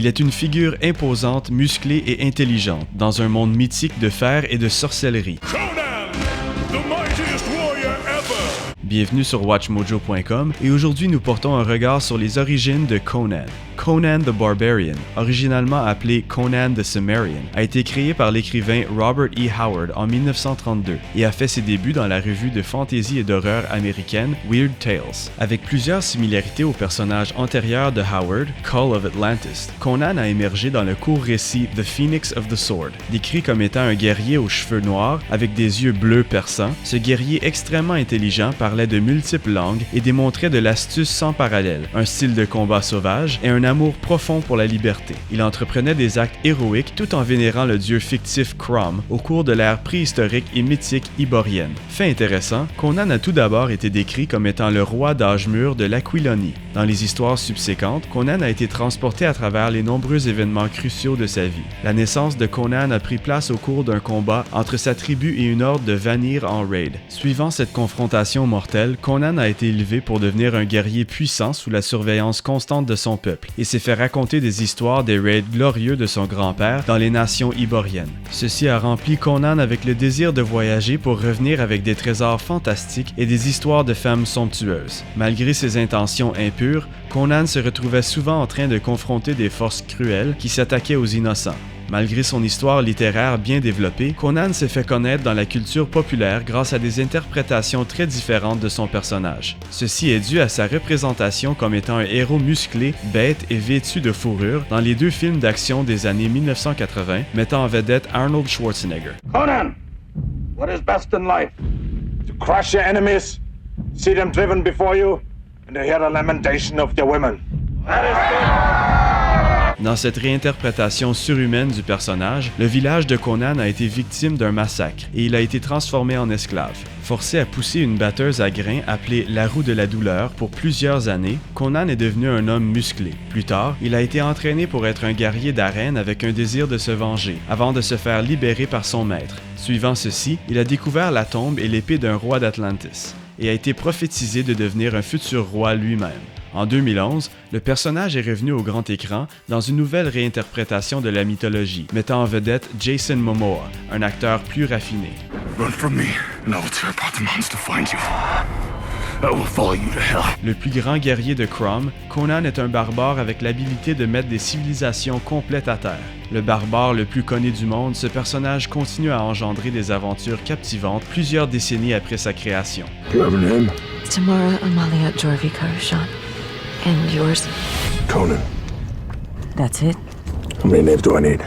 Il est une figure imposante, musclée et intelligente, dans un monde mythique de fer et de sorcellerie. Conan, the mightiest warrior ever! Bienvenue sur WatchMojo.com et aujourd'hui nous portons un regard sur les origines de Conan. Conan the Barbarian, originalement appelé Conan the Cimmerian, a été créé par l'écrivain Robert E. Howard en 1932 et a fait ses débuts dans la revue de fantasy et d'horreur américaine Weird Tales. Avec plusieurs similarités au personnage antérieur de Howard, Call of Atlantis, Conan a émergé dans le court récit The Phoenix of the Sword. Décrit comme étant un guerrier aux cheveux noirs avec des yeux bleus perçants, ce guerrier extrêmement intelligent parlait de multiples langues et démontrait de l'astuce sans parallèle, un style de combat sauvage et un amour profond pour la liberté. Il entreprenait des actes héroïques tout en vénérant le dieu fictif Crom au cours de l'ère préhistorique et mythique iborienne. Fait intéressant, Conan a tout d'abord été décrit comme étant le roi d'âge mûr de l'Aquilonie. Dans les histoires subséquentes, Conan a été transporté à travers les nombreux événements cruciaux de sa vie. La naissance de Conan a pris place au cours d'un combat entre sa tribu et une horde de Vanir en raid. Suivant cette confrontation mortelle, Conan a été élevé pour devenir un guerrier puissant sous la surveillance constante de son peuple et s'est fait raconter des histoires des raids glorieux de son grand-père dans les nations iboriennes. Ceci a rempli Conan avec le désir de voyager pour revenir avec des trésors fantastiques et des histoires de femmes somptueuses. Malgré ses intentions impures, Conan se retrouvait souvent en train de confronter des forces cruelles qui s'attaquaient aux innocents. Malgré son histoire littéraire bien développée, Conan s'est fait connaître dans la culture populaire grâce à des interprétations très différentes de son personnage. Ceci est dû à sa représentation comme étant un héros musclé, bête et vêtu de fourrure dans les deux films d'action des années 1980 mettant en vedette Arnold Schwarzenegger. Conan, what is best in life? To crush your enemies, see them driven before you, and to hear the lamentation of your women. That is good. Dans cette réinterprétation surhumaine du personnage, le village de Conan a été victime d'un massacre et il a été transformé en esclave. Forcé à pousser une batteuse à grains appelée la roue de la douleur pour plusieurs années, Conan est devenu un homme musclé. Plus tard, il a été entraîné pour être un guerrier d'arène avec un désir de se venger, avant de se faire libérer par son maître. Suivant ceci, il a découvert la tombe et l'épée d'un roi d'Atlantis, et a été prophétisé de devenir un futur roi lui-même. En 2011, le personnage est revenu au grand écran dans une nouvelle réinterprétation de la mythologie, mettant en vedette Jason Momoa, un acteur plus raffiné. Run from me, and I will tear apart the monster to find you. I will follow you to hell. Le plus grand guerrier de Crom, Conan est un barbare avec l'habilité de mettre des civilisations complètes à terre. Le barbare le plus connu du monde, ce personnage continue à engendrer des aventures captivantes plusieurs décennies après sa création. You have a name? Tamara Amalia Jorvika Rushan. And yours? Conan. That's it? How many names do I need?